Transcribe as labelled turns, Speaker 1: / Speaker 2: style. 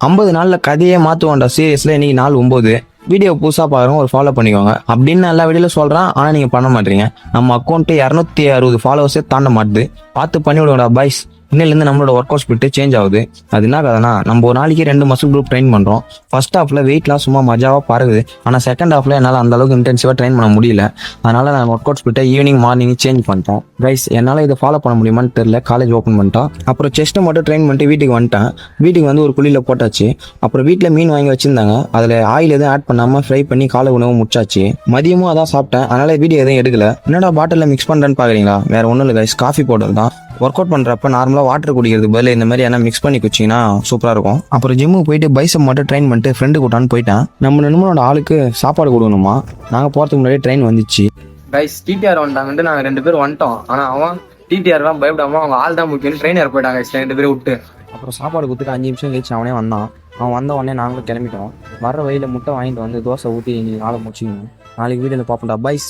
Speaker 1: 50 நாளில் கதையே மாற்றுவோம்டா சீரியஸில். இன்னைக்கு நாள் 9. வீடியோ புதுசாக பார்க்குறோம், ஒரு ஃபாலோ பண்ணிக்கோங்க அப்படின்னு எல்லா வீடியோவில் சொல்கிறேன். ஆனால் நீங்கள் பண்ண மாட்டீங்க. நம்ம அக்கௌண்ட்டு 260 ஃபாலோவர்ஸே தாண்ட மாட்டுது. பார்த்து பண்ணி விடுங்கடா பாய்ஸ். இன்னிலேருந்து நம்மளோட ஒர்க் அவுட் ஸ்பிரிட்டு சேஞ்ச் ஆகுது. அது என்ன கதைனா, நம்ம ஒரு நாளைக்கு 2 மசில் குரூப் ட்ரெயின் பண்ணுறோம். ஃபர்ஸ்ட் ஹாஃபில் வெயிட்லாம் சும்மா மஜாவாக பறகுது. ஆனால் செகண்ட் ஹாஃபில் என்னால் அந்த அளவுக்கு இன்டென்சிவாக ட்ரெயின் பண்ண முடியல. அதனால் நான் ஒர்க் அவுட் ஸ்பிரிட்டை ஈவினிங் மார்னிங் சேஞ்ச் பண்ணிட்டேன். கைஸ், என்னால் இதை ஃபாலோ பண்ண முடியுமான்னு தெரியல. காலேஜ் ஓப்பன் பண்ணிட்டோம். அப்புறம் செஸ்ட்டை மட்டும் ட்ரெயின் பண்ணிட்டு வீட்டுக்கு வந்துட்டேன். வீட்டுக்கு வந்து ஒரு குழியில் போட்டாச்சு. அப்புறம் வீட்டில் மீன் வாங்கி வச்சிருந்தாங்க. அதில் ஆயில் எதுவும் ஆட் பண்ணாமல் ஃப்ரை பண்ணி காலை உணவு முடிச்சாச்சு. மதியமும் அதான் சாப்பிட்டேன். அதனால் வீடியோ எதுவும் எடுக்கல. என்னடா பாட்டிலில் மிக்ஸ் பண்ணுறேன்னு பார்க்குறீங்களா? வேறு ஒன்றும் இல்லை கைஸ், காஃபி பவுடர் தான். ஒர்க் அவுட் பண்ணுறப்ப நார்மலாக வாட்டர் குடிக்கிறது பதில் இந்த மாதிரி என்ன மிக்ஸ் பண்ணி குச்சிங்கன்னா சூப்பராக இருக்கும். அப்புறம் ஜிம்முக்கு போயிட்டு பைசப் மட்டும் ட்ரெயின் பண்ணிட்டு ஃப்ரெண்டு கூட்டான்னு போயிட்டேன். நம்மளோட ஆளுக்கு சாப்பாடு கொடுக்கணுமா. நாங்கள் போகிறதுக்கு முன்னாடியே ட்ரெயின் வந்துச்சு. கைஸ், டிடிஆர் வந்துட்டாங்கன்ட்டு நாங்கள் 2 பேர் வந்துட்டோம். ஆனால் அவன் டிடிஆர்லாம் பயப்படாமல் அவங்க ஆள் தான் முக்கியம் ட்ரெயினர் போயிட்டாங்க 2 பேரை விட்டு. அப்புறம் சாப்பாடு கொடுத்துட்டு 5 நிமிஷம் கழிச்சு அவனே வந்தான். அவன் வந்த உடனே நாங்களும் கிளம்பிட்டோம். வர வழியில் முட்டை வாங்கிட்டு வந்து தோசை ஊற்றி நாளை முடிச்சுக்கணும். நாளைக்கு வீடியோவில் பார்ப்போம்டா பாய்ஸ்.